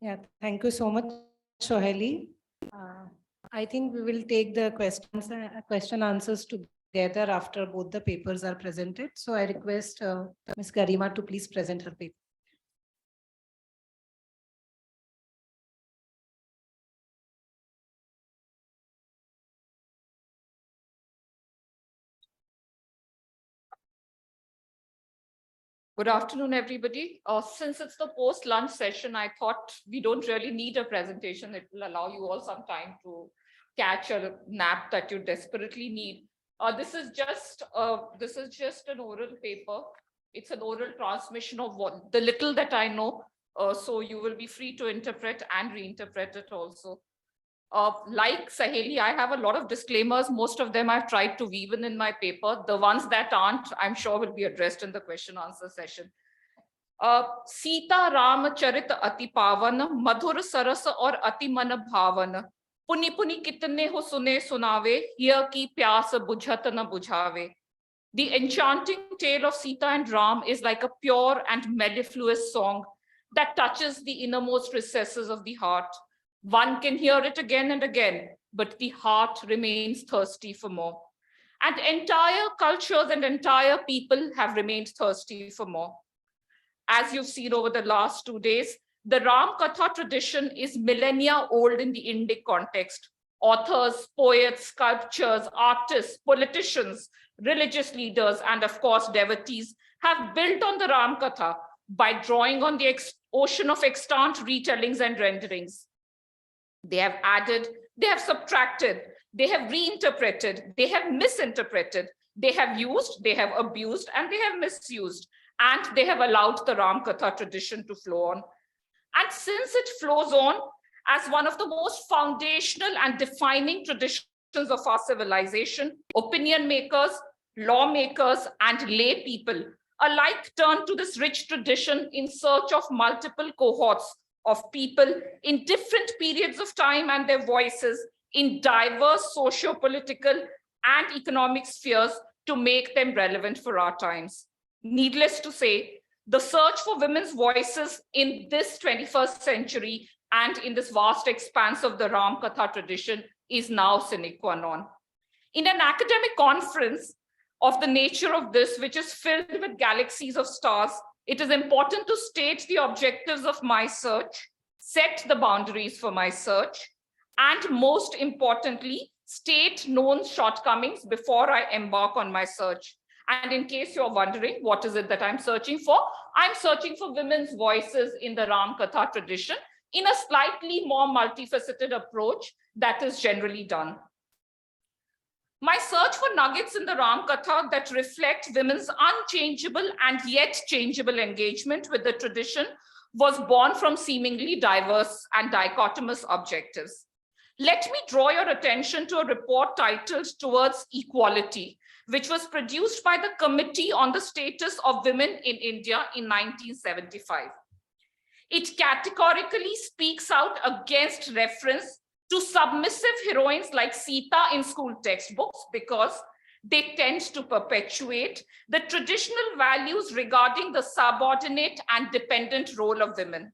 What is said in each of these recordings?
Yeah, thank you so much, Sohaili. I think we will take the question answers together after both the papers are presented. So I request Ms. Garima to please present her paper. Good afternoon, everybody. Since it's the post-lunch session, I thought we don't really need a presentation. It will allow you all some time to catch a nap that you desperately need. This is just an oral paper. It's an oral transmission of what the little that I know. So you will be free to interpret and reinterpret it also. Like Saheli, I have a lot of disclaimers. Most of them I've tried to weave in my paper. The ones that aren't, I'm sure will be addressed in the question answer session. Sita Ram Charit Ati Pavan, Madhur Saras or Ati Man Bhavan. Puni puni kitne ho sune sunave, here ki pyas bujhat na bujhave. The enchanting tale of Sita and Ram is like a pure and mellifluous song that touches the innermost recesses of the heart. One can hear it again and again, but the heart remains thirsty for more. And entire cultures and entire people have remained thirsty for more. As you've seen over the last 2 days, the Ramakatha tradition is millennia old in the Indic context. Authors, poets, sculptors, artists, politicians, religious leaders, and of course, devotees have built on the Ramakatha by drawing on the ocean of extant retellings and renderings. They have added, they have subtracted, they have reinterpreted, they have misinterpreted, they have used, they have abused, and they have misused. And they have allowed the Ramakatha tradition to flow on. And since it flows on as one of the most foundational and defining traditions of our civilization, opinion makers, lawmakers, and lay people alike turn to this rich tradition in search of multiple cohorts of people in different periods of time and their voices in diverse socio-political and economic spheres to make them relevant for our times. Needless to say, the search for women's voices in this 21st century and in this vast expanse of the Ramakatha tradition is now sine qua non. In an academic conference of the nature of this, which is filled with galaxies of stars, it is important to state the objectives of my search, set the boundaries for my search, and most importantly, state known shortcomings before I embark on my search. And in case you're wondering, what is it that I'm searching for? I'm searching for women's voices in the Ramakatha tradition in a slightly more multifaceted approach that is generally done. My search for nuggets in the Ramakatha that reflect women's unchangeable and yet changeable engagement with the tradition was born from seemingly diverse and dichotomous objectives. Let me draw your attention to a report titled Towards Equality, which was produced by the Committee on the Status of Women in India in 1975. It categorically speaks out against reference to submissive heroines like Sita in school textbooks because they tend to perpetuate the traditional values regarding the subordinate and dependent role of women.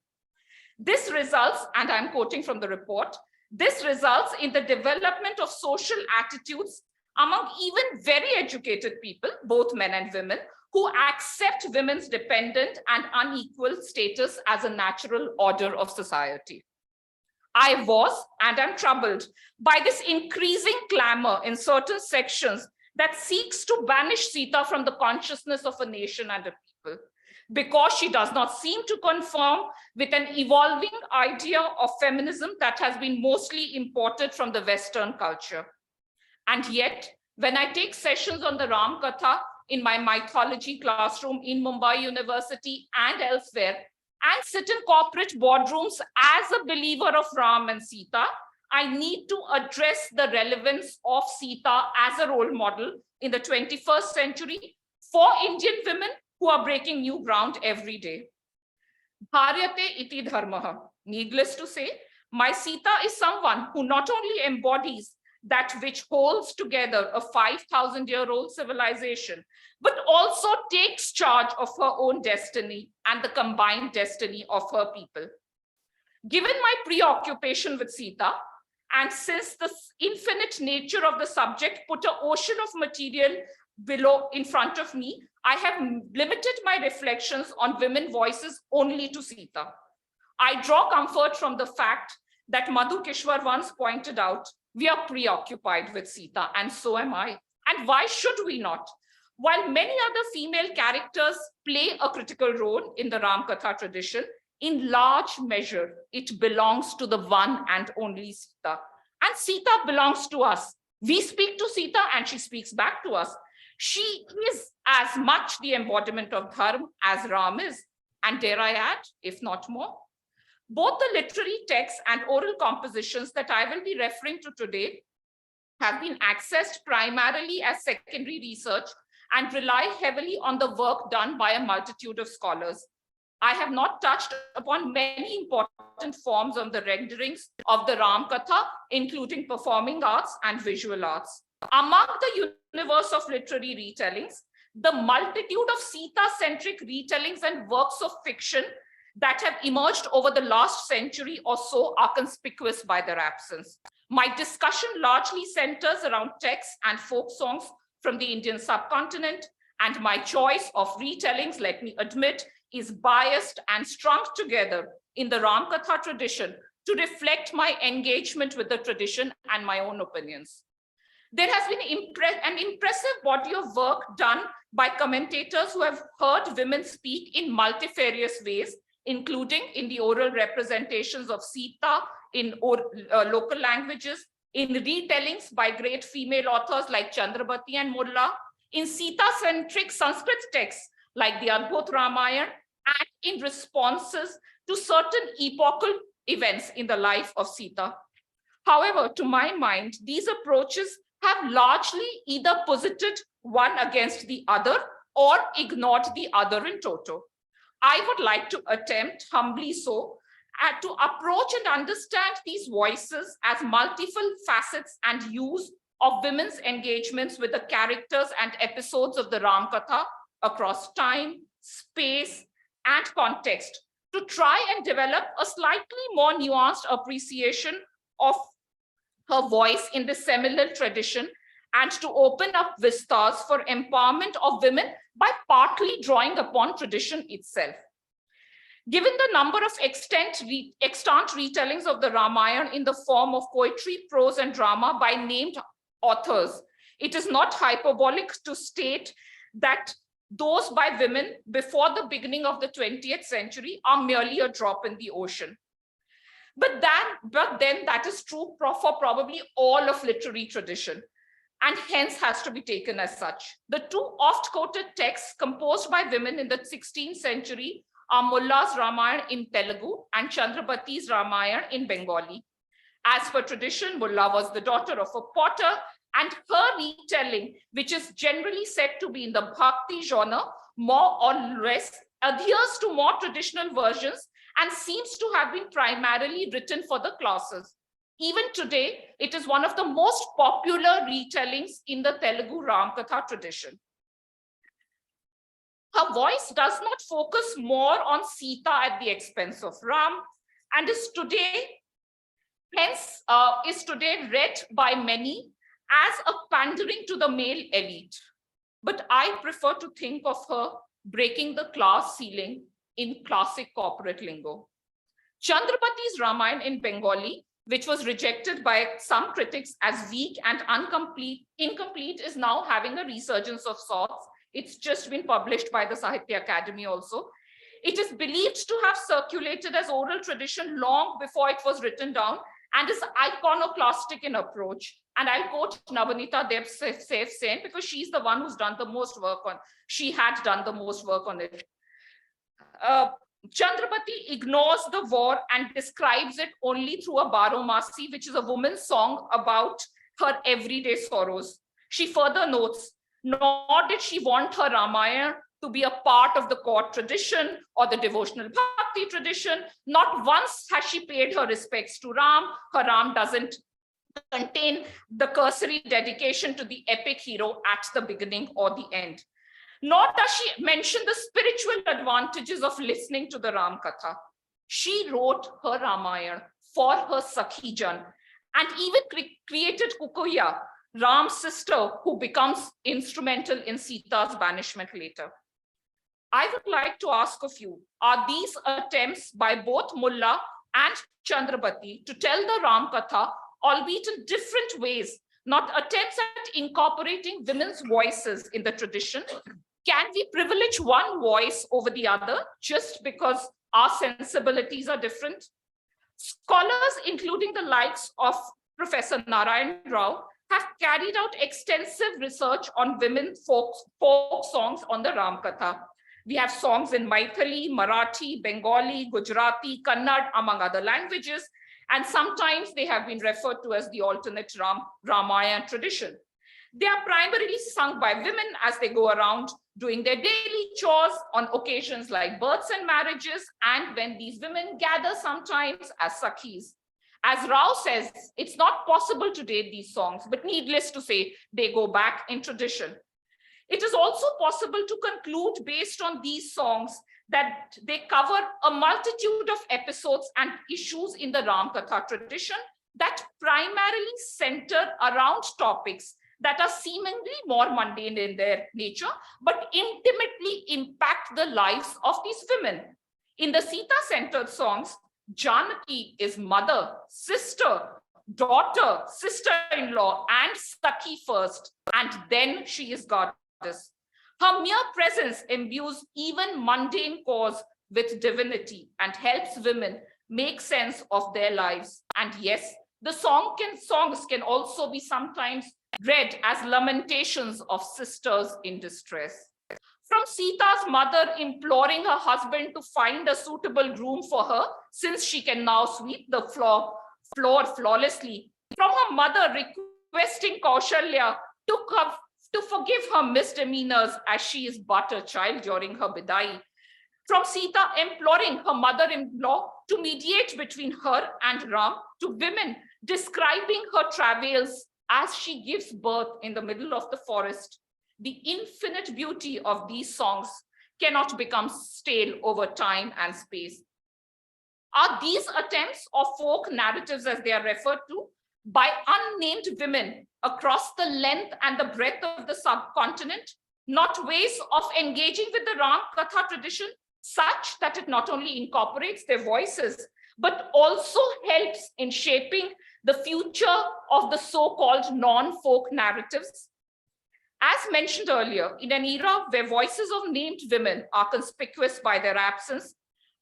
This results, and I'm quoting from the report, this results in the development of social attitudes among even very educated people, both men and women, who accept women's dependent and unequal status as a natural order of society. I was and am troubled by this increasing clamor in certain sections that seeks to banish Sita from the consciousness of a nation and a people, because she does not seem to conform with an evolving idea of feminism that has been mostly imported from the Western culture. And yet, when I take sessions on the Ramakatha in my mythology classroom in Mumbai University and elsewhere, and sit in corporate boardrooms as a believer of Ram and Sita, I need to address the relevance of Sita as a role model in the 21st century for Indian women who are breaking new ground every day. Bharyate iti dharma. Needless to say, my Sita is someone who not only embodies that which holds together a 5,000-year-old civilization, but also takes charge of her own destiny and the combined destiny of her people. Given my preoccupation with Sita, and since the infinite nature of the subject put an ocean of material below in front of me, I have limited my reflections on women voices only to Sita. I draw comfort from the fact that Madhu Kishwar once pointed out, we are preoccupied with Sita, and so am I. And why should we not? While many other female characters play a critical role in the Ramakatha tradition, in large measure, it belongs to the one and only Sita. And Sita belongs to us. We speak to Sita and she speaks back to us. She is as much the embodiment of Dharma as Ram is, and dare I add, if not more. Both the literary texts and oral compositions that I will be referring to today have been accessed primarily as secondary research and rely heavily on the work done by a multitude of scholars. I have not touched upon many important forms of the renderings of the Ramakatha, including performing arts and visual arts. Among the universe of literary retellings, the multitude of Sita-centric retellings and works of fiction that have emerged over the last century or so are conspicuous by their absence. My discussion largely centers around texts and folk songs from the Indian subcontinent, and my choice of retellings, let me admit, is biased and strung together in the Ramakatha tradition to reflect my engagement with the tradition and my own opinions. There has been an impressive body of work done by commentators who have heard women speak in multifarious ways, including in the oral representations of Sita in local languages, in retellings by great female authors like Chandrabati and Mulla, in Sita-centric Sanskrit texts like the Adbhut Ramayana, and in responses to certain epochal events in the life of Sita. However, to my mind, these approaches have largely either posited one against the other or ignored the other in toto. I would like to attempt, humbly so, to approach and understand these voices as multiple facets and use of women's engagements with the characters and episodes of the Ramakatha across time, space, and context, to try and develop a slightly more nuanced appreciation of her voice in the seminal tradition, and to open up vistas for empowerment of women by partly drawing upon tradition itself. Given the number of extant retellings of the Ramayana in the form of poetry, prose, and drama by named authors, it is not hyperbolic to state that those by women before the beginning of the 20th century are merely a drop in the ocean. But then that is true for probably all of literary tradition, and hence has to be taken as such. The two oft-quoted texts composed by women in the 16th century are Mulla's Ramayana in Telugu and Chandrabati's Ramayana in Bengali. As per tradition, Mulla was the daughter of a potter, and her retelling, which is generally said to be in the Bhakti genre, more or less adheres to more traditional versions and seems to have been primarily written for the classes. Even today, it is one of the most popular retellings in the Telugu Ramakatha tradition. Her voice does not focus more on Sita at the expense of Ram, and is today read by many as a pandering to the male elite. But I prefer to think of her breaking the class ceiling in classic corporate lingo. Chandrabati's Ramayana in Bengali, which was rejected by some critics as weak and incomplete, is now having a resurgence of sorts. It's just been published by the Sahitya Academy also. It is believed to have circulated as oral tradition long before it was written down, and is iconoclastic in approach. And I'll quote Navanita Dept saying, because she's the one who's done the most work on, she had done the most work on it. Chandrabati ignores the war and describes it only through a Baromasi, which is a woman's song about her everyday sorrows. She further notes, nor did she want her Ramayana to be a part of the court tradition or the devotional bhakti tradition. Not once has she paid her respects to Ram. Her Ram doesn't contain the cursory dedication to the epic hero at the beginning or the end. Nor does she mention the spiritual advantages of listening to the Ramakatha. She wrote her Ramayana for her Sakhijan and even created Kukuya, Ram's sister, who becomes instrumental in Sita's banishment later. I would like to ask of you, are these attempts by both Mullah and Chandrabati to tell the Ramakatha, albeit in different ways, not attempts at incorporating women's voices in the tradition? Can we privilege one voice over the other just because our sensibilities are different? Scholars, including the likes of Professor Narayan Rao, have carried out extensive research on women folk songs on the Ramakatha. We have songs in Maithili, Marathi, Bengali, Gujarati, Kannada, among other languages, and sometimes they have been referred to as the alternate Ramayana tradition. They are primarily sung by women as they go around doing their daily chores on occasions like births and marriages, and when these women gather sometimes as sakhis. As Rao says, it's not possible to date these songs, but needless to say, they go back in tradition. It is also possible to conclude based on these songs that they cover a multitude of episodes and issues in the Ramakatha tradition that primarily center around topics that are seemingly more mundane in their nature, but intimately impact the lives of these women. In the Sita-centered songs, Janaki is mother, sister, daughter, sister-in-law, and Sakhi first, and then she is goddess. Her mere presence imbues even mundane cause with divinity and helps women make sense of their lives. And yes, the songs can also be sometimes read as lamentations of sisters in distress. From Sita's mother imploring her husband to find a suitable groom for her, since she can now sweep the floor flawlessly. From her mother requesting Kaushalya to forgive her misdemeanors as she is but a child during her bidai. From Sita imploring her mother-in-law to mediate between her and Ram, to women describing her travails as she gives birth in the middle of the forest. The infinite beauty of these songs cannot become stale over time and space. Are these attempts of folk narratives, as they are referred to, by unnamed women across the length and the breadth of the subcontinent, not ways of engaging with the Ramakatha tradition such that it not only incorporates their voices, but also helps in shaping the future of the so-called non-folk narratives? As mentioned earlier, in an era where voices of named women are conspicuous by their absence,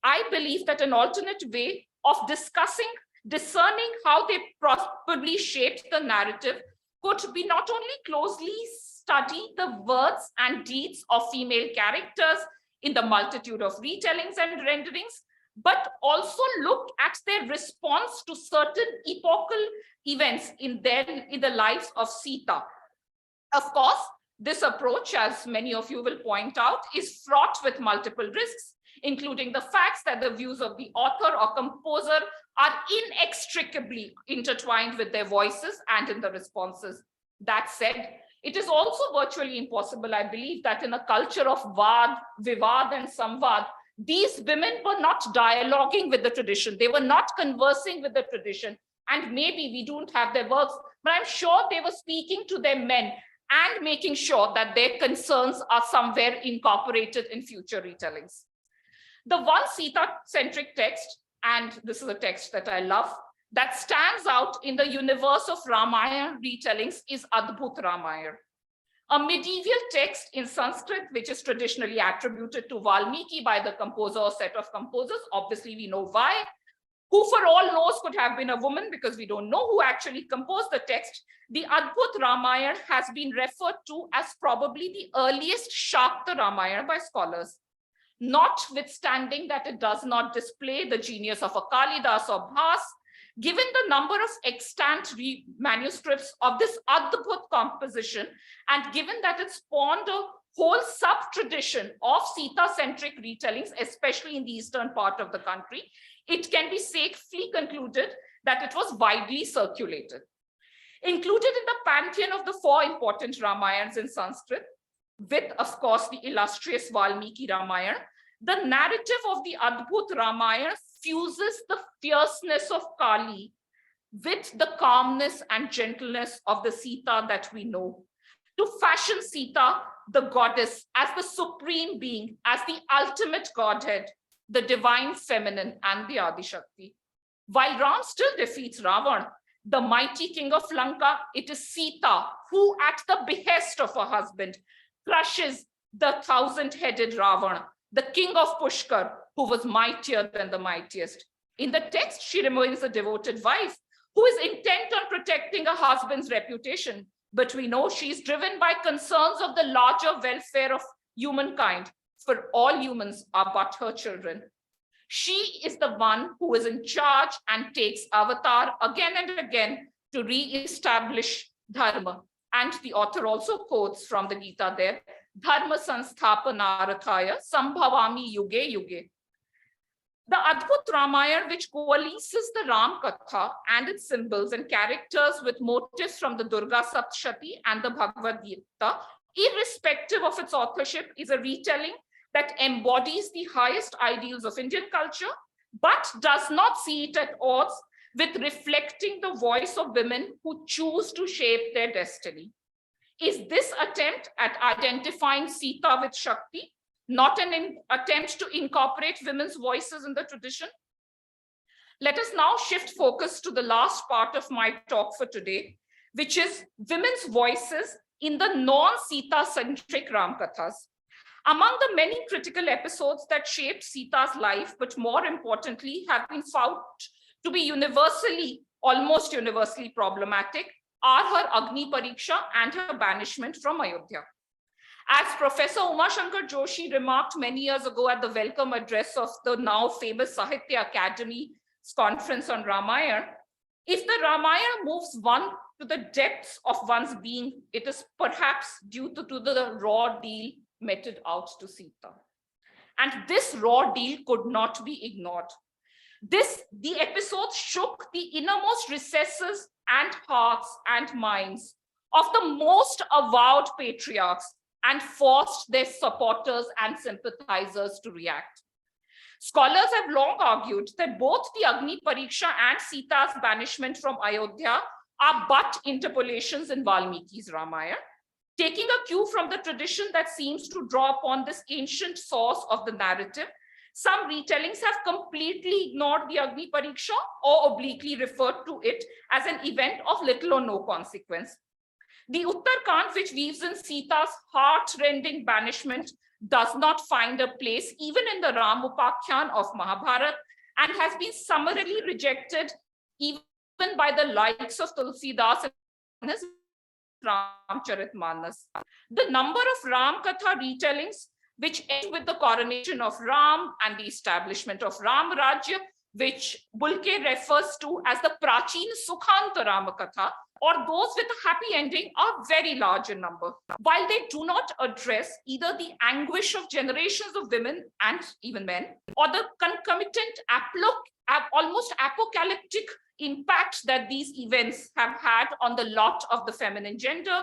I believe that an alternate way of discerning how they probably shaped the narrative could be not only closely study the words and deeds of female characters in the multitude of retellings and renderings, but also look at their response to certain epochal events in the lives of Sita. Of course, this approach, as many of you will point out, is fraught with multiple risks, including the facts that the views of the author or composer are inextricably intertwined with their voices and in the responses. That said, it is also virtually impossible, I believe, that in a culture of Vad, Vivad, and Samvad, these women were not dialoguing with the tradition. They were not conversing with the tradition. And maybe we don't have their works, but I'm sure they were speaking to their men and making sure that their concerns are somewhere incorporated in future retellings. The one Sita-centric text, and this is a text that I love, that stands out in the universe of Ramayana retellings is Adbhut Ramayana, a medieval text in Sanskrit, which is traditionally attributed to Valmiki by the composer or set of composers. Obviously, we know why. Who for all knows could have been a woman, because we don't know who actually composed the text. The Adbhut Ramayana has been referred to as probably the earliest Shakta Ramayana by scholars, notwithstanding that it does not display the genius of a Kalidas or Bhas. Given the number of extant manuscripts of this Adbhut composition, and given that it spawned a whole sub-tradition of Sita-centric retellings, especially in the eastern part of the country, it can be safely concluded that it was widely circulated. Included in the pantheon of the four important Ramayans in Sanskrit, with, of course, the illustrious Valmiki Ramayana, the narrative of the Adbhut Ramayana fuses the fierceness of Kali with the calmness and gentleness of the Sita that we know, to fashion Sita, the goddess, as the supreme being, as the ultimate godhead, the divine feminine and the Adi Shakti. While Ram still defeats Ravan, the mighty king of Lanka, it is Sita who, at the behest of her husband, crushes the thousand-headed Ravana, the king of Pushkar, who was mightier than the mightiest. In the text, she remains a devoted wife who is intent on protecting her husband's reputation. But we know she is driven by concerns of the larger welfare of humankind, for all humans are but her children. She is the one who is in charge and takes avatar again and again to re-establish Dharma. And the author also quotes from the Gita there, Dharma Sansthapanarathaya Sambhavami Yuge Yuge. The Adbhut Ramayana, which coalesces the Ramakatha and its symbols and characters with motifs from the Durga Saptashati and the Bhagavad Gita, irrespective of its authorship, is a retelling that embodies the highest ideals of Indian culture, but does not see it at odds with reflecting the voice of women who choose to shape their destiny. Is this attempt at identifying Sita with Shakti not an attempt to incorporate women's voices in the tradition? Let us now shift focus to the last part of my talk for today, which is women's voices in the non-Sita-centric Ramkathas. Among the many critical episodes that shaped Sita's life, but more importantly, have been found to be almost universally problematic, are her Agni Pariksha and her banishment from Ayodhya. As Professor Uma Shankar Joshi remarked many years ago at the welcome address of the now famous Sahitya Academy's conference on Ramayana, if the Ramayana moves one to the depths of one's being, it is perhaps due to the raw deal meted out to Sita. And this raw deal could not be ignored. The episode shook the innermost recesses and hearts and minds of the most avowed patriarchs and forced their supporters and sympathizers to react. Scholars have long argued that both the Agni Pariksha and Sita's banishment from Ayodhya are but interpolations in Valmiki's Ramayana, taking a cue from the tradition that seems to draw upon this ancient source of the narrative. Some retellings have completely ignored the Agni Pariksha or obliquely referred to it as an event of little or no consequence. The Uttarkand, which weaves in Sita's heart-rending banishment, does not find a place even in the Ramupakhyan of Mahabharata and has been summarily rejected even by the likes of Tulsidas in his Ramcharitmanas. The number of Ramakatha retellings, which end with the coronation of Ram and the establishment of Ram Rajya, which Bulke refers to as the Prachin Sukhanta Ramakatha, or those with a happy ending, are very large in number. While they do not address either the anguish of generations of women and even men, or the concomitant almost apocalyptic impact that these events have had on the lot of the feminine gender,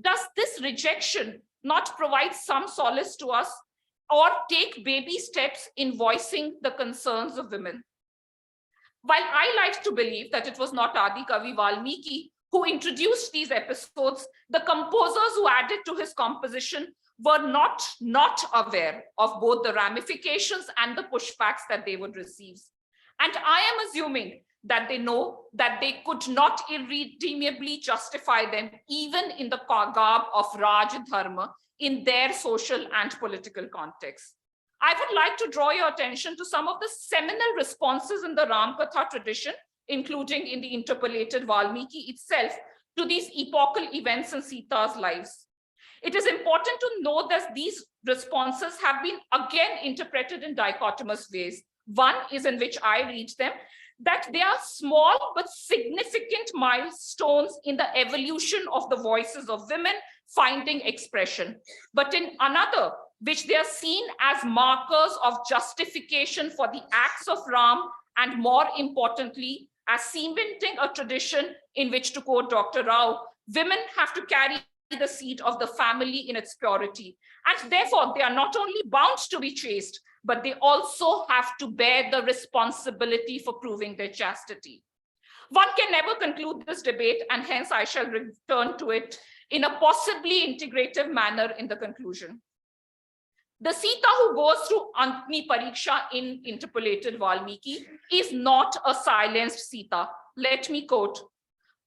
does this rejection not provide some solace to us or take baby steps in voicing the concerns of women? While I like to believe that it was not Adi Kavi Valmiki who introduced these episodes, the composers who added to his composition were not aware of both the ramifications and the pushbacks that they would receive. And I am assuming that they know that they could not irredeemably justify them even in the garb of Raj Dharma in their social and political context. I would like to draw your attention to some of the seminal responses in the Ramakatha tradition, including in the interpolated Valmiki itself, to these epochal events in Sita's lives. It is important to note that these responses have been again interpreted in dichotomous ways. One is in which I read them, that they are small but significant milestones in the evolution of the voices of women finding expression. But in another, which they are seen as markers of justification for the acts of Ram, and more importantly, as cementing a tradition in which, to quote Dr. Rao, women have to carry the seed of the family in its purity. And therefore, they are not only bound to be chaste, but they also have to bear the responsibility for proving their chastity. One can never conclude this debate, and hence I shall return to it in a possibly integrative manner in the conclusion. The Sita who goes through Antni Pariksha in interpolated Valmiki is not a silenced Sita. Let me quote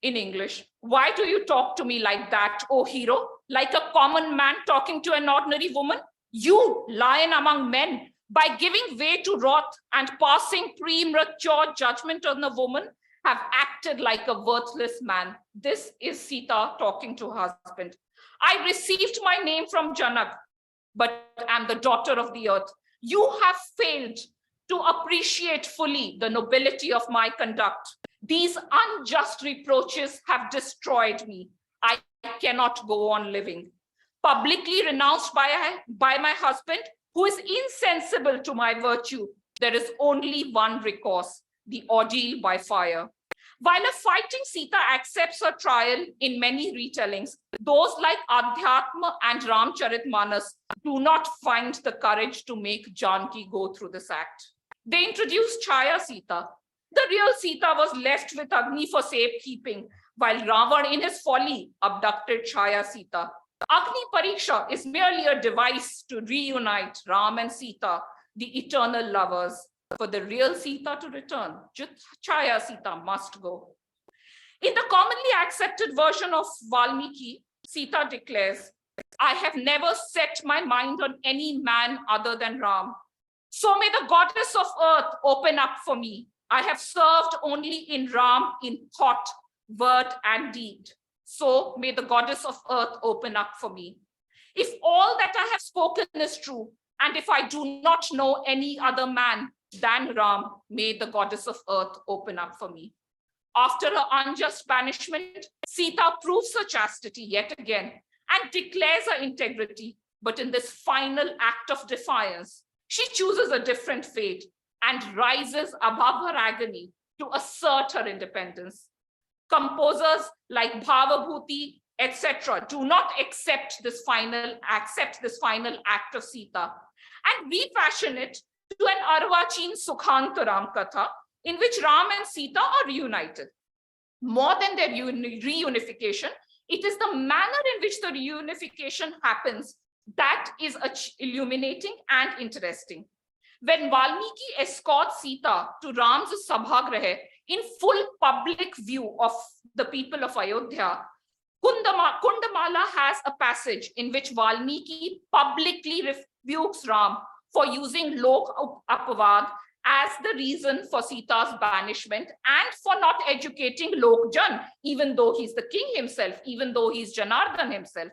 in English. Why do you talk to me like that, O hero? Like a common man talking to an ordinary woman? You, lion among men, by giving way to wrath and passing premature judgment on the woman, have acted like a worthless man. This is Sita talking to her husband. I received my name from Janak, but am the daughter of the earth. You have failed to appreciate fully the nobility of my conduct. These unjust reproaches have destroyed me. I cannot go on living. Publicly renounced by my husband, who is insensible to my virtue, there is only one recourse, the ordeal by fire. While a fighting Sita accepts her trial in many retellings, those like Adhyatma and Ramcharitmanas do not find the courage to make Janki go through this act. They introduce Chaya Sita. The real Sita was left with Agni for safekeeping, while Ravan in his folly abducted Chaya Sita. Agni Pariksha is merely a device to reunite Ram and Sita, the eternal lovers. For the real Sita to return, Chaya Sita must go. In the commonly accepted version of Valmiki, Sita declares, I have never set my mind on any man other than Ram. So may the goddess of earth open up for me. I have served only in Ram in thought, word, and deed. So may the goddess of earth open up for me. If all that I have spoken is true, and if I do not know any other man than Ram, may the goddess of earth open up for me. After her unjust banishment, Sita proves her chastity yet again and declares her integrity. But in this final act of defiance, she chooses a different fate and rises above her agony to assert her independence. Composers like Bhavabhuti, etc., do not accept this final act of Sita and refashion it to an Arvachin Sukhanta Ramakatha, in which Ram and Sita are reunited. More than their reunification, it is the manner in which the reunification happens that is illuminating and interesting. When Valmiki escorts Sita to Ram's Sabhagraha in full public view of the people of Ayodhya, Kundamala has a passage in which Valmiki publicly rebukes Ram for using Lok Apavad as the reason for Sita's banishment and for not educating Lok Jan, even though he's the king himself, even though he's Janardhan himself.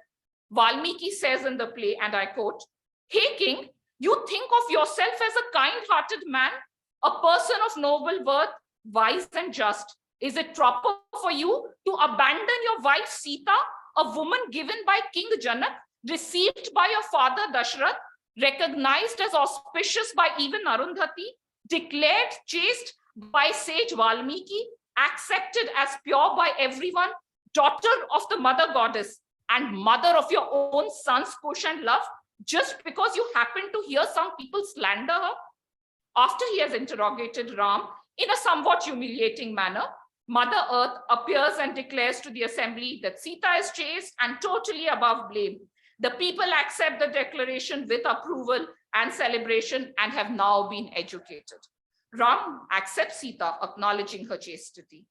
Valmiki says in the play, and I quote, "Hey king, you think of yourself as a kind-hearted man, a person of noble worth, wise and just. Is it proper for you to abandon your wife Sita, a woman given by King Janak, received by your father Dashrath, recognized as auspicious by even Arundhati, declared chaste by sage Valmiki, accepted as pure by everyone, daughter of the mother goddess, and mother of your own sons Kush and Love, just because you happen to hear some people slander her?" After he has interrogated Ram in a somewhat humiliating manner, Mother Earth appears and declares to the assembly that Sita is chaste and totally above blame. The people accept the declaration with approval and celebration and have now been educated. Ram accepts Sita, acknowledging her chastity.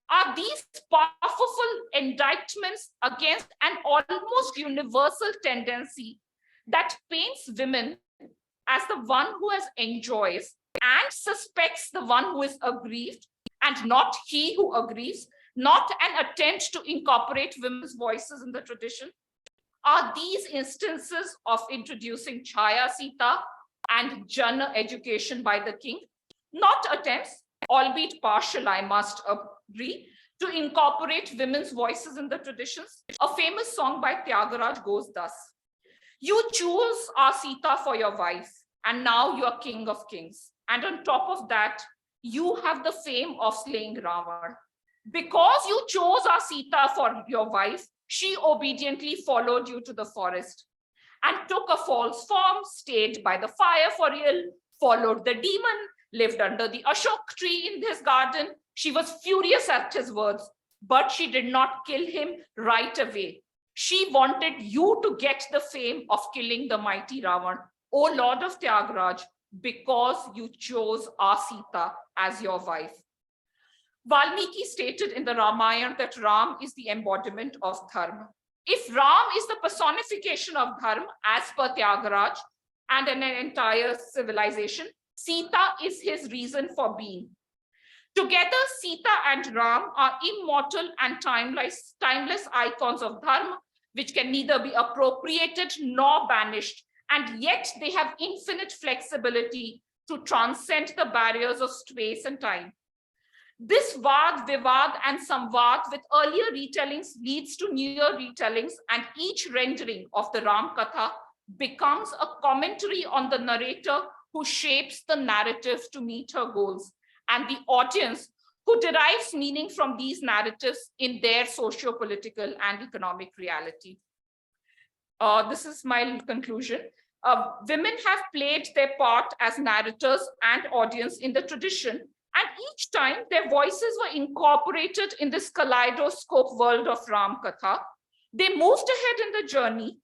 Are these powerful indictments against an almost universal tendency that paints women as the one who has enjoys and suspects the one who is aggrieved, and not he who aggrieves, not an attempt to incorporate women's voices in the tradition? Are these instances of introducing Chaya Sita and Jana education by the king not attempts, albeit partial, I must agree, to incorporate women's voices in the traditions? A famous song by Tyagaraja goes thus: "You choose our Sita for your wife, and now you are king of kings. And on top of that, you have the fame of slaying Ravan. Because you chose our Sita for your wife, she obediently followed you to the forest. and took a false form, stayed by the fire for real, followed the demon, lived under the Ashok tree in his garden. She was furious at his words, but she did not kill him right away. She wanted you to get the fame of killing the mighty Ravan, O Lord of Tyagraj, because you chose our Sita as your wife. Valmiki stated in the Ramayana that Ram is the embodiment of Dharma. If Ram is the personification of Dharma as per Tyagraj and an entire civilization, Sita is his reason for being. Together, Sita and Ram are immortal and timeless icons of Dharma, which can neither be appropriated nor banished, and yet they have infinite flexibility to transcend the barriers of space and time. This Vad, Vivad, and Samvad with earlier retellings leads to newer retellings, and each rendering of the Ramakatha becomes a commentary on the narrator who shapes the narrative to meet her goals, and the audience who derives meaning from these narratives in their socio-political and economic reality. This is my conclusion. Women have played their part as narrators and audience in the tradition, and each time their voices were incorporated in this kaleidoscope world of Ramakatha. They moved ahead in the journey,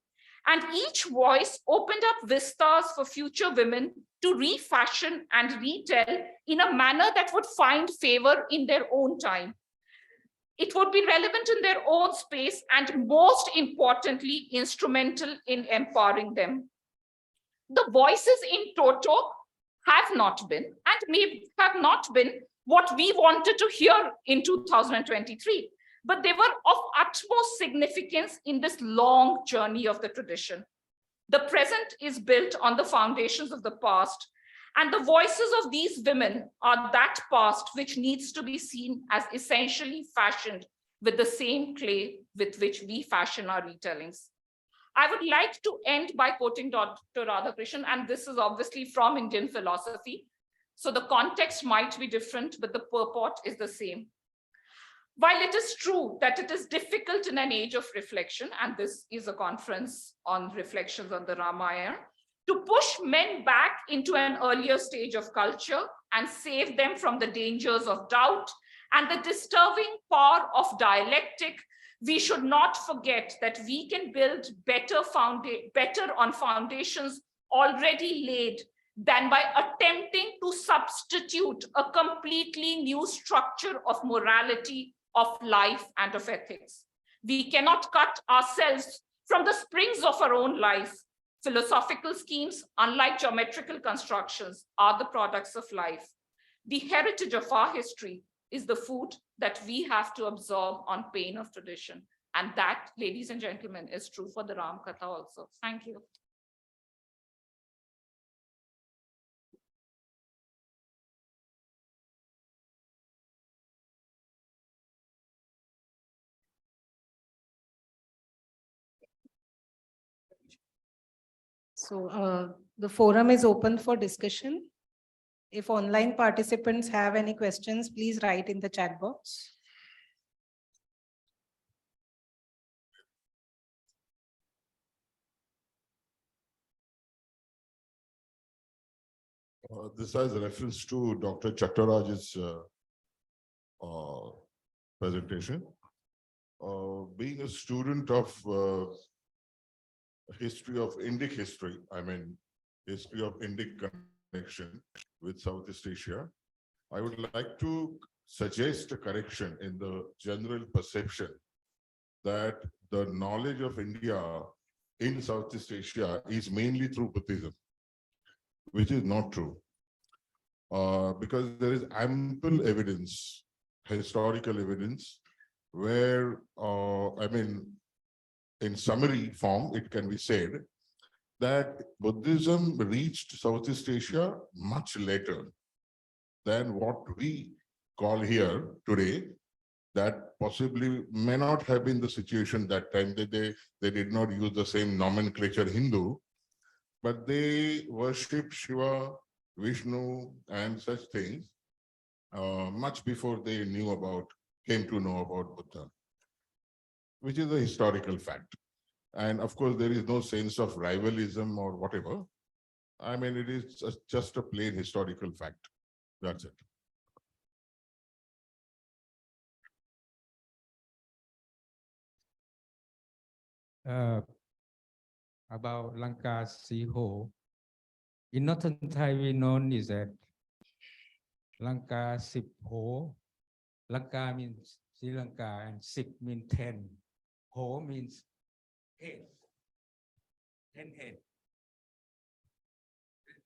and each voice opened up vistas for future women to refashion and retell in a manner that would find favor in their own time. It would be relevant in their own space and, most importantly, instrumental in empowering them. The voices in toto have not been and may have not been what we wanted to hear in 2023, but they were of utmost significance in this long journey of the tradition. The present is built on the foundations of the past, and the voices of these women are that past which needs to be seen as essentially fashioned with the same clay with which we fashion our retellings. I would like to end by quoting Dr. Radhakrishnan, and this is obviously from Indian philosophy. So the context might be different, but the purport is the same. While it is true that it is difficult in an age of reflection, and this is a conference on reflections on the Ramayana, to push men back into an earlier stage of culture and save them from the dangers of doubt and the disturbing power of dialectic, we should not forget that we can build better on foundations already laid than by attempting to substitute a completely new structure of morality, of life, and of ethics. We cannot cut ourselves from the springs of our own life. Philosophical schemes, unlike geometrical constructions, are the products of life. The heritage of our history is the food that we have to absorb on pain of tradition. And that, ladies and gentlemen, is true for the Ramakatha also. Thank you. So the forum is open for discussion. If online participants have any questions, please write in the chat box. This has a reference to Dr. Chattaraj's presentation. Being a student of history of Indic history, I mean, history of Indic connection with Southeast Asia, I would like to suggest a correction in the general perception that the knowledge of India in Southeast Asia is mainly through Buddhism, which is not true. Because there is ample evidence, historical evidence, where, I mean, in summary form, it can be said that Buddhism reached Southeast Asia much later than what we call here today. That possibly may not have been the situation that time. They did not use the same nomenclature Hindu, but they worship Shiva, Vishnu, and such things much before they came to know about Buddha, which is a historical fact. And of course, there is no sense of rivalism or whatever. I mean, it is just a plain historical fact. That's it. About Lanka sea hole. In northern Thai, we know is that Lanka sip ho. Lanka means Sri Lanka and sip means 10. Ho means head. 10 head.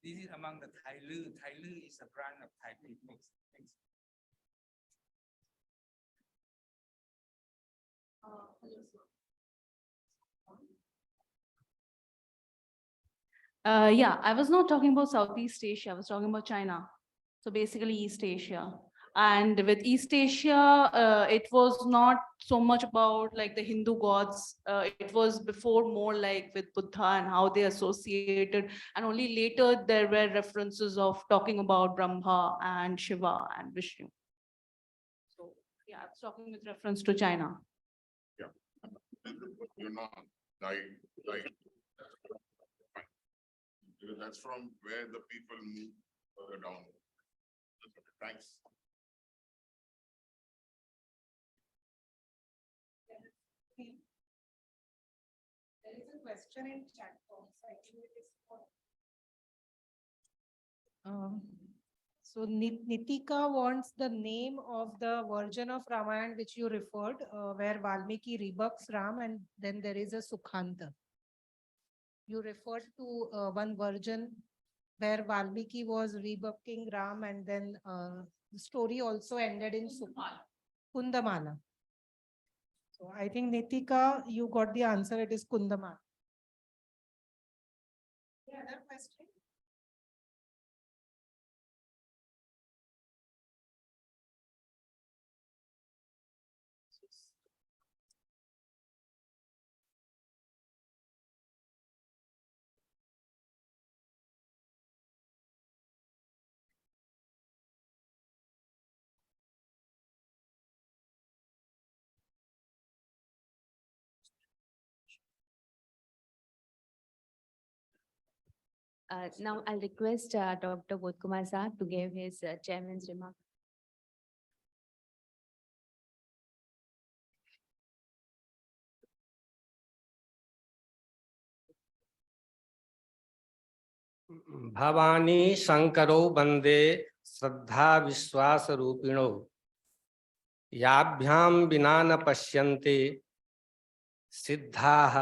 This is among the Thai Lu. Thai Lu is a branch of Thai people. Yeah, I was not talking about Southeast Asia. I was talking about China. So basically East Asia. And with East Asia, it was not so much about like the Hindu gods. It was before more like with Buddha and how they associated. And only later there were references of talking about Brahma and Shiva and Vishnu. So yeah, I was talking with reference to China. Yeah. You're not like, because that's from where the people move further down. Thanks. There is a question in chat box. I think it is so Nitika wants the name of the version of Ramayana which you referred, where Valmiki rebuffs Ram and then there is a Sukhanta. You referred to one version where Valmiki was rebuffing Ram and then the story also ended in Kundamala. So I think Nitika, you got the answer. It is Kundamala. The other question? Now I'll request Dr. Bodhkumar Sir to give his chairman's remark. Bhavani शंकरो वंदे श्रद्धा विश्वास रूपिणो याभ्याम विना न पश्यन्ते सिद्धाः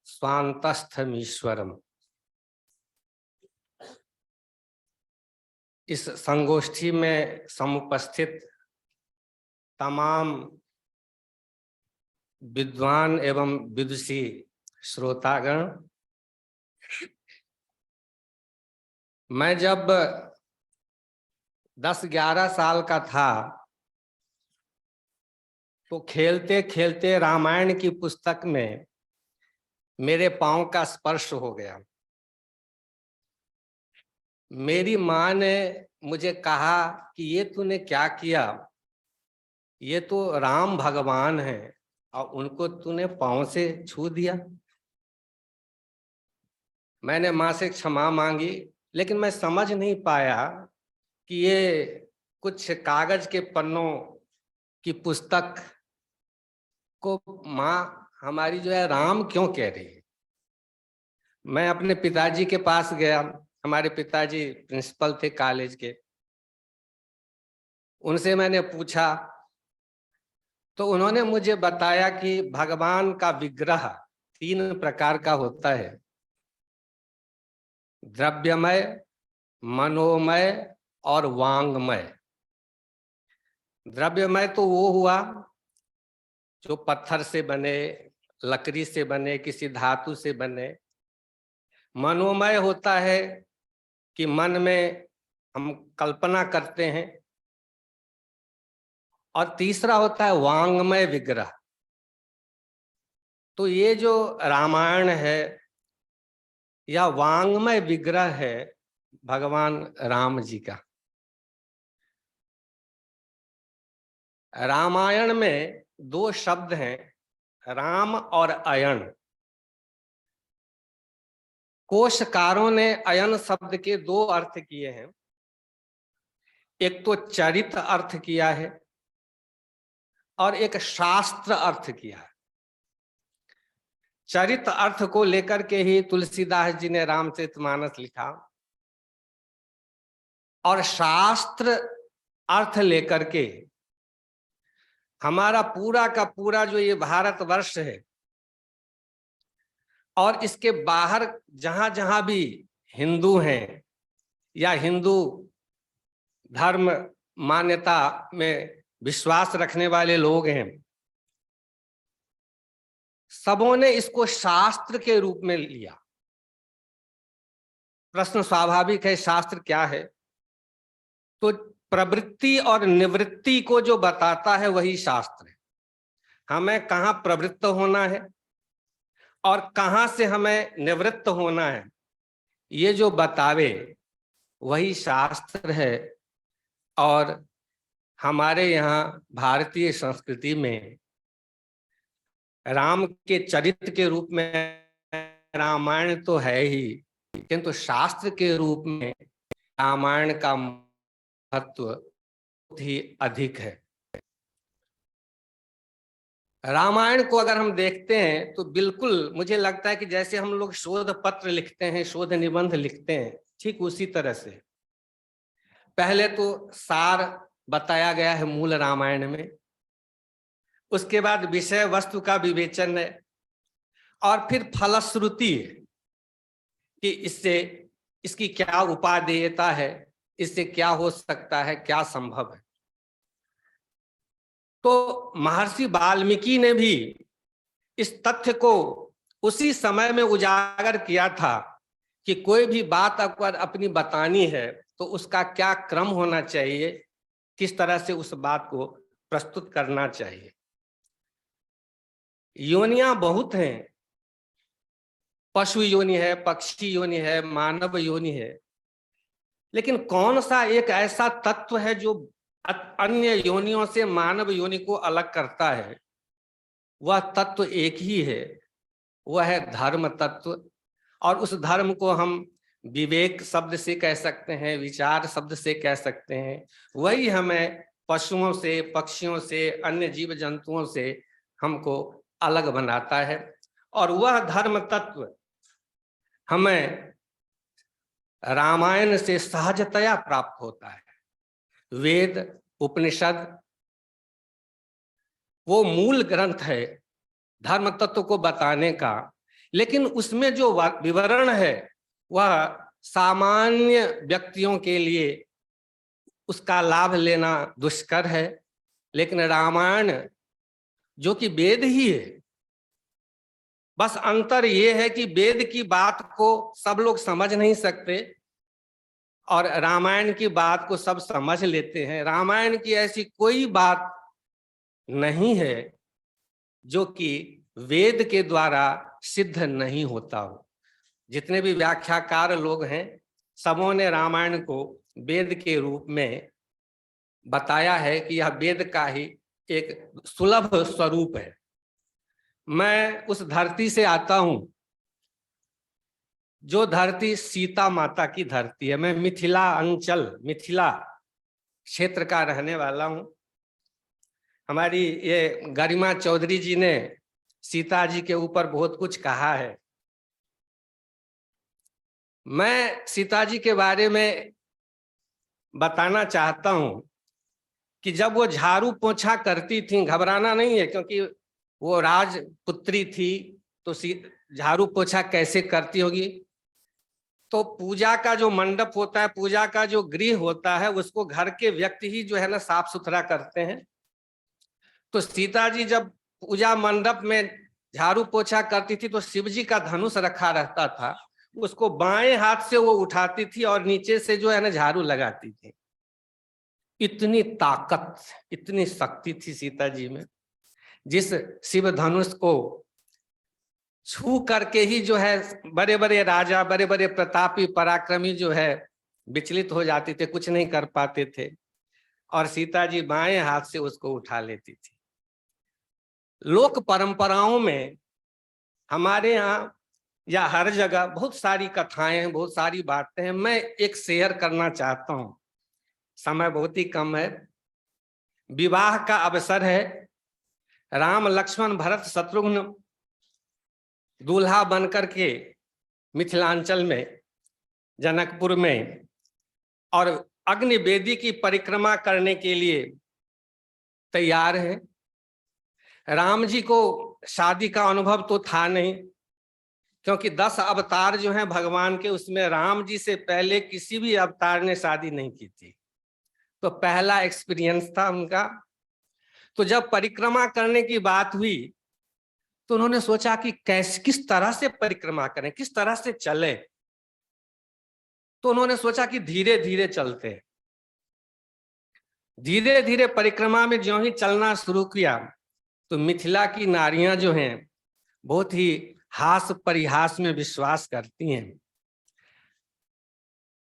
स्वान्तस्थमीश्वरम्। इस संगोष्ठी में समुपस्थित तमाम विद्वान एवं विदुषी श्रोतागण, मैं जब 10-11 साल का था तो खेलते खेलते रामायण की पुस्तक में मेरे पांव का स्पर्श हो गया। मेरी माँ ने मुझे कहा कि ये तूने क्या किया, ये तो राम भगवान हैं और उनको तूने पांव से छू दिया। मैंने माँ से क्षमा मांगी, लेकिन मैं समझ नहीं पाया कि ये कुछ कागज के पन्नों की पुस्तक को माँ हमारी जो है राम क्यों कह रही है। मैं अपने पिताजी के पास गया, हमारे पिताजी प्रिंसिपल थे कॉलेज के। उनसे मैंने पूछा तो उन्होंने मुझे बताया कि भगवान का विग्रह 3 प्रकार का होता है, द्रव्यमय, मनोमय और वांगमय। द्रव्यमय तो वो हुआ जो पत्थर से बने, लकड़ी से बने, किसी धातु से बने। मनोमय होता है कि मन में हम कल्पना करते हैं। और तीसरा होता है वांगमय विग्रह। तो ये जो रामायण है या वांगमय विग्रह है भगवान राम जी का। रामायण में 2 शब्द हैं, राम और अयण। कोशकारों ने अयन शब्द के दो अर्थ किए हैं। एक तो चरित्र अर्थ किया है और एक शास्त्र अर्थ किया है। चरित्र अर्थ को लेकर के ही तुलसीदास जी ने रामचरितमानस लिखा और शास्त्र अर्थ लेकर के हमारा पूरा का पूरा जो ये भारतवर्ष है और इसके बाहर जहां जहां भी हिंदू हैं या हिंदू धर्म मान्यता में विश्वास रखने वाले लोग हैं, सबों ने इसको शास्त्र के रूप में लिया। प्रश्न स्वाभाविक है, शास्त्र क्या है? तो प्रवृत्ति और निवृत्ति को जो बताता है वही शास्त्र है। हमें कहाँ प्रवृत्त होना है और कहाँ से हमें निवृत्त होना है, ये जो बतावे वही शास्त्र है। और हमारे यहाँ भारतीय संस्कृति में राम के चरित्र के रूप में रामायण तो है ही, किंतु शास्त्र के रूप में रामायण का महत्व बहुत ही अधिक है। रामायण को अगर हम देखते हैं तो बिल्कुल मुझे लगता है कि जैसे हम लोग शोध पत्र लिखते हैं, शोध निबंध लिखते हैं, ठीक उसी तरह से पहले तो सार बताया गया है मूल रामायण में, उसके बाद विषय वस्तु का विवेचन है और फिर फलश्रुति कि इससे इसकी क्या उपादेयता है, इससे क्या हो सकता है, क्या संभव है। तो महर्षि वाल्मीकि ने भी इस तथ्य को उसी समय में उजागर किया था कि कोई भी बात अगर अपनी बतानी है तो उसका क्या क्रम होना चाहिए, किस तरह से उस बात को प्रस्तुत करना चाहिए। योनियां बहुत हैं, पशु योनि है, पक्षी योनि है, मानव योनि है, लेकिन कौन सा एक ऐसा तत्व है जो अन्य योनियों से मानव योनि को अलग करता है? वह तत्व एक ही है, वह है धर्म तत्व। और उस धर्म को हम विवेक शब्द से कह सकते हैं, विचार शब्द से कह सकते हैं। वही हमें पशुओं से, पक्षियों से, अन्य जीव जंतुओं से हमको अलग बनाता है। और वह धर्म तत्व हमें रामायण से सहजतया प्राप्त होता है। वेद, उपनिषद वो मूल ग्रंथ है धर्म तत्व को बताने का, लेकिन उसमें जो विवरण है वह सामान्य व्यक्तियों के लिए उसका लाभ लेना दुष्कर है। लेकिन रामायण जो कि वेद ही है, बस अंतर ये है कि वेद की बात को सब लोग समझ नहीं सकते और रामायण की बात को सब समझ लेते हैं। रामायण की ऐसी कोई बात नहीं है जो कि वेद के द्वारा सिद्ध नहीं होता हो। जितने भी व्याख्याकार लोग हैं, सबों ने रामायण को वेद के रूप में बताया है कि यह वेद का ही एक सुलभ स्वरूप है। मैं उस धरती से आता हूं जो धरती सीता माता की धरती है। मैं मिथिला अंचल, मिथिला क्षेत्र का रहने वाला हूं। हमारी ये गरिमा चौधरी जी ने सीता जी के ऊपर बहुत कुछ कहा है। मैं सीता जी के बारे में बताना चाहता हूं कि जब वो झाड़ू पोछा करती थी, घबराना नहीं है क्योंकि वो राजपुत्री थी, तो झाड़ू पोछा कैसे करती होगी? तो पूजा का जो मंडप होता है, पूजा का जो गृह होता है, उसको घर के व्यक्ति ही जो है ना साफ सुथरा करते हैं। तो सीता जी जब पूजा मंडप में झाड़ू पोछा करती थी तो शिव जी का धनुष रखा रहता था, उसको बाएं हाथ से वो उठाती थी और नीचे से जो है ना झाड़ू लगाती थी। इतनी ताकत, इतनी शक्ति थी सीता जी में। जिस शिव धनुष को छू करके ही जो है बड़े बड़े राजा, बड़े बड़े प्रतापी पराक्रमी जो है विचलित हो जाते थे, कुछ नहीं कर पाते थे, और सीता जी बाएं हाथ से उसको उठा लेती थी। लोक परंपराओं में हमारे यहाँ या हर जगह बहुत सारी कथाएं हैं, बहुत सारी बातें हैं। मैं एक शेयर करना चाहता हूं, समय बहुत ही कम है। विवाह का अवसर है, राम लक्ष्मण भरत शत्रुघ्न दूल्हा बनकर के मिथिलांचल में जनकपुर में और अग्नि वेदी की परिक्रमा करने के लिए तैयार हैं। राम जी को शादी का अनुभव तो था नहीं, क्योंकि 10 अवतार जो हैं भगवान के, उसमें राम जी से पहले किसी भी अवतार ने शादी नहीं की थी, तो पहला एक्सपीरियंस था उनका। तो जब परिक्रमा करने की बात हुई तो उन्होंने सोचा कि किस तरह से परिक्रमा करें, किस तरह से चले। तो उन्होंने सोचा कि धीरे धीरे चलते हैं। धीरे धीरे परिक्रमा में ज्यों ही चलना शुरू किया तो मिथिला की नारियां जो हैं बहुत ही हास परिहास में विश्वास करती हैं।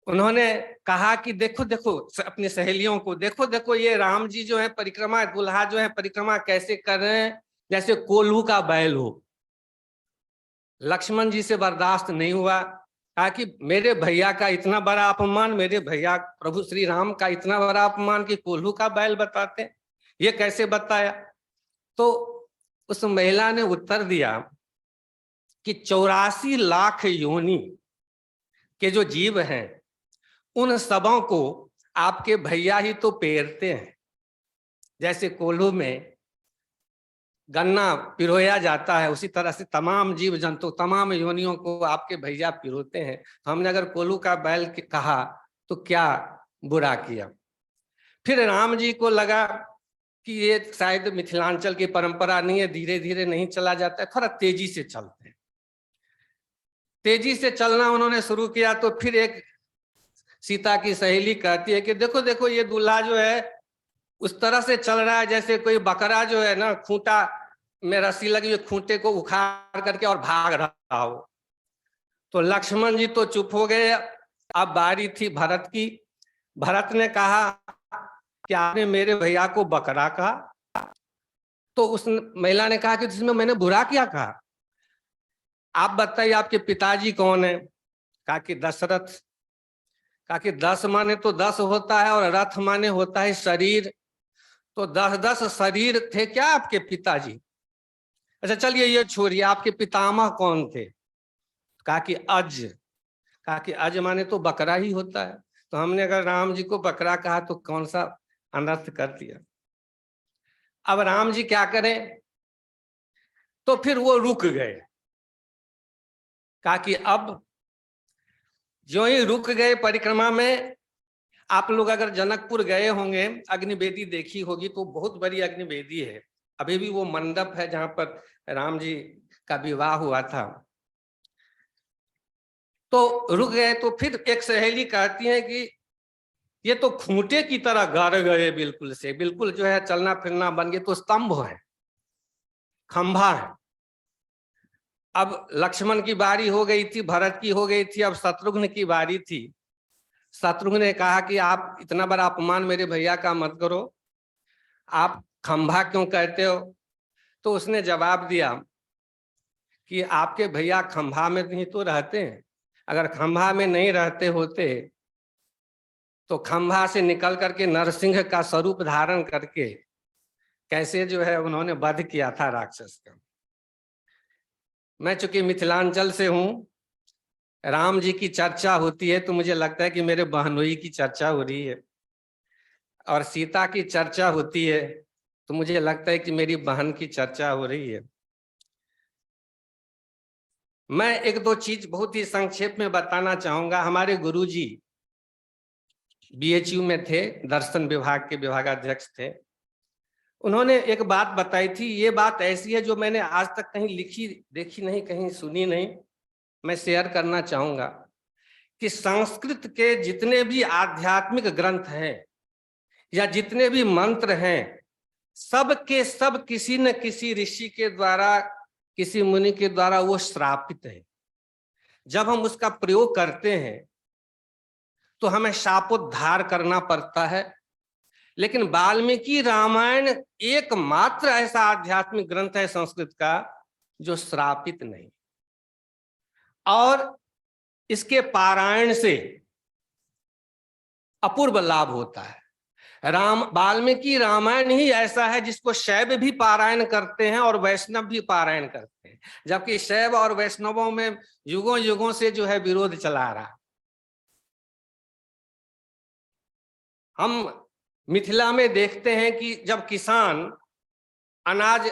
उन्होंने कहा कि देखो देखो, अपनी सहेलियों को, देखो देखो ये राम जी जो है परिक्रमा, दूल्हा जो है परिक्रमा कैसे कर रहे हैं, जैसे कोल्हू का बैल हो। लक्ष्मण जी से बर्दाश्त नहीं हुआ, कहा कि मेरे भैया का इतना बड़ा अपमान, मेरे भैया प्रभु श्री राम का इतना बड़ा अपमान कि कोल्हू का बैल बताते हैं, ये कैसे बताया। तो उस महिला ने उत्तर दिया कि 84 लाख योनि के जो जीव हैं उन सबों को आपके भैया ही तो पेरते हैं। जैसे कोल्हू में गन्ना पिरोया जाता है, उसी तरह से तमाम जीव जंतु, तमाम योनियों को आपके भैया पिरोते हैं। हमने अगर कोल्हू का बैल कहा तो क्या बुरा किया। फिर राम जी को लगा कि ये शायद मिथिलांचल की परंपरा नहीं है, धीरे धीरे नहीं चला जाता है, थोड़ा तेजी से चलते हैं। तेजी से चलना उन्होंने शुरू किया तो फिर एक सीता की सहेली कहती है कि देखो देखो ये दूल्हा जो है उस तरह से चल रहा है जैसे कोई बकरा जो है ना, खूंटा में रस्सी लगी हुई, खूंटे को उखाड़ करके और भाग रहा हो। तो लक्ष्मण जी तो चुप हो गए। अब बारी थी भरत की। भरत ने कहा कि आपने मेरे भैया को बकरा कहा। तो उस महिला ने कहा कि इसमें मैंने बुरा क्या कहा, आप बताइए आपके पिताजी कौन है। कहा कि दशरथ। कहा कि 10 माने तो 10 होता है और रथ माने होता है शरीर, तो 10-10 शरीर थे क्या आपके पिताजी। अच्छा चलिए ये छोड़िए, आपके पितामह कौन थे। कहा कि अज। कहा कि अज माने तो बकरा ही होता है, तो हमने अगर राम जी को बकरा कहा तो कौन सा अनर्थ कर दिया। अब राम जी क्या करें, तो फिर वो रुक गए। कहा कि अब जो ही रुक गए परिक्रमा में। आप लोग अगर जनकपुर गए होंगे, अग्निवेदी देखी होगी, तो बहुत बड़ी अग्निवेदी है। अभी भी वो मंडप है जहां पर राम जी का विवाह हुआ था। तो रुक गए तो फिर एक सहेली कहती है कि ये तो खूंटे की तरह गड़ गए, बिल्कुल से बिल्कुल जो है चलना फिरना बन गए, तो स्तंभ है, खंभा है। अब लक्ष्मण की बारी हो गई थी, भरत की हो गई थी, अब शत्रुघ्न की बारी थी। शत्रुघ्न ने कहा कि आप इतना बड़ा अपमान मेरे भैया का मत करो, आप खंभा क्यों कहते हो। तो उसने जवाब दिया कि आपके भैया खंभा में नहीं तो रहते हैं, अगर खंभा में नहीं रहते होते तो खंभा से निकल करके नरसिंह का स्वरूप धारण करके कैसे जो है उन्होंने वध किया था राक्षस का। मैं चूंकि मिथिलांचल से हूं, राम जी की चर्चा होती है तो मुझे लगता है कि मेरे बहनोई की चर्चा हो रही है, और सीता की चर्चा होती है तो मुझे लगता है कि मेरी बहन की चर्चा हो रही है। मैं एक दो चीज बहुत ही संक्षेप में बताना चाहूंगा। हमारे गुरुजी बीएचयू में थे, दर्शन विभाग के विभागाध्यक्ष थे। उन्होंने एक बात बताई थी, ये बात ऐसी है जो मैंने आज तक कहीं लिखी देखी नहीं, कहीं सुनी नहीं, मैं शेयर करना चाहूंगा कि संस्कृत के जितने भी आध्यात्मिक ग्रंथ हैं या जितने भी मंत्र हैं, सब के सब किसी न किसी ऋषि के द्वारा, किसी मुनि के द्वारा वो श्रापित है। जब हम उसका प्रयोग करते हैं तो हमें शापोद्धार करना पड़ता है। लेकिन वाल्मीकि रामायण एकमात्र ऐसा आध्यात्मिक ग्रंथ है संस्कृत का जो श्रापित नहीं। और इसके पारायण से अपूर्व लाभ होता है। वाल्मीकि रामायण ही ऐसा है जिसको शैव भी पारायण करते हैं और वैष्णव भी पारायण करते हैं, जबकि शैव और वैष्णवों में युगों युगों से जो है विरोध चला रहा। हम मिथिला में देखते हैं कि जब किसान अनाज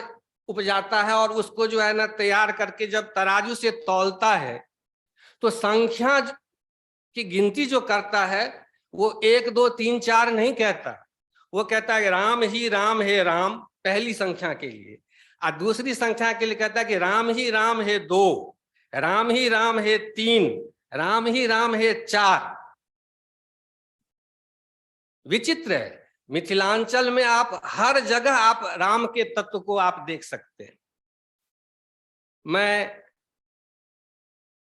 उपजाता है और उसको जो है ना तैयार करके जब तराजू से तौलता है, तो संख्या की गिनती जो करता है वो 1 2 3 4 नहीं कहता, वो कहता है राम ही राम है राम पहली संख्या के लिए, और दूसरी संख्या के लिए कहता है कि राम ही राम है 2, राम ही राम है 3, राम ही राम है 4। विचित्र है, मिथिलांचल में आप हर जगह आप राम के तत्व को आप देख सकते हैं। मैं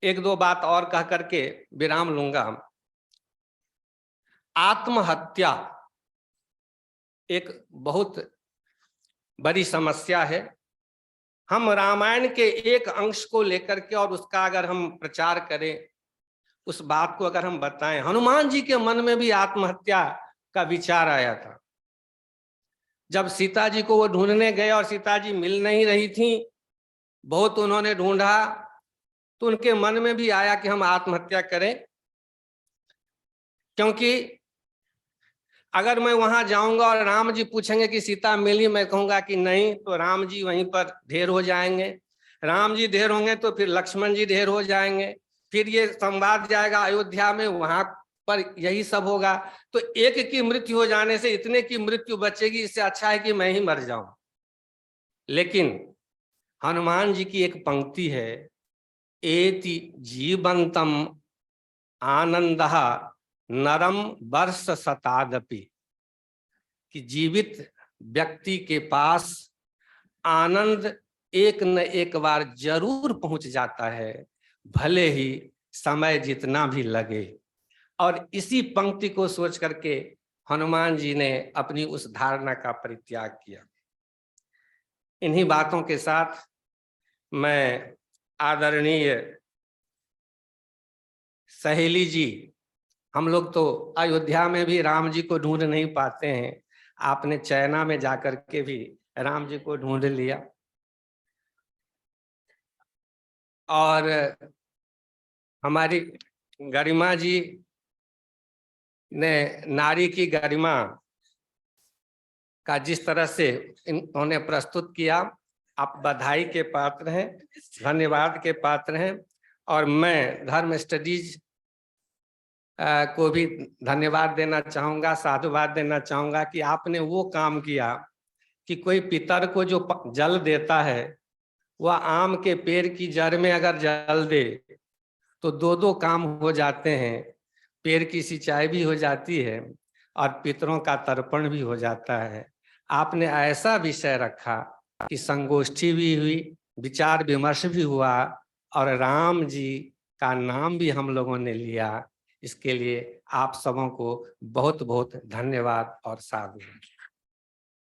1-2 बात और कह करके विराम लूंगा। आत्महत्या एक बहुत बड़ी समस्या है। हम रामायण के एक अंश को लेकर के और उसका अगर हम प्रचार करें, उस बात को अगर हम बताएं, हनुमान जी के मन में भी आत्महत्या का विचार आया था। जब सीता जी को वो ढूंढने गए और सीता जी मिल नहीं रही थी, बहुत उन्होंने ढूंढा, तो उनके मन में भी आया कि हम आत्महत्या करें, क्योंकि अगर मैं वहां जाऊंगा और राम जी पूछेंगे कि सीता मिली, मैं कहूंगा कि नहीं, तो राम जी वहीं पर ढेर हो जाएंगे, राम जी ढेर होंगे तो फिर लक्ष्मण जी ढेर हो जाएंगे, फिर ये संवाद जाएगा अयोध्या में, वहां पर यही सब होगा। तो एक की मृत्यु हो जाने से इतने की मृत्यु बचेगी, इससे अच्छा है कि मैं ही मर जाऊं। लेकिन हनुमान जी की एक पंक्ति है, एति जीवंतम आनंदः नरम वर्ष शतादपि, कि जीवित व्यक्ति के पास आनंद एक न एक बार जरूर पहुंच जाता है, भले ही समय जितना भी लगे। और इसी पंक्ति को सोच करके हनुमान जी ने अपनी उस धारणा का परित्याग किया। इन्हीं बातों के साथ मैं आदरणीय सहेली जी, हम लोग तो अयोध्या में भी राम जी को ढूंढ नहीं पाते हैं, आपने चाइना में जाकर के भी राम जी को ढूंढ लिया। और हमारी गरिमा जी ने नारी की गरिमा का जिस तरह से इन्होंने प्रस्तुत किया, आप बधाई के पात्र हैं, धन्यवाद के पात्र हैं। और मैं धर्म स्टडीज को भी धन्यवाद देना चाहूँगा, साधुवाद देना चाहूँगा कि आपने वो काम किया कि कोई पितर को जो जल देता है, वह आम के पेड़ की जड़ में अगर जल दे तो 2 काम हो जाते हैं, पेड़ की सिंचाई भी हो जाती है और पितरों का तर्पण भी हो जाता है। आपने ऐसा विषय रखा कि संगोष्ठी भी हुई, विचार विमर्श भी हुआ और राम जी का नाम भी हम लोगों ने लिया। इसके लिए आप सबों को बहुत बहुत धन्यवाद और साधु।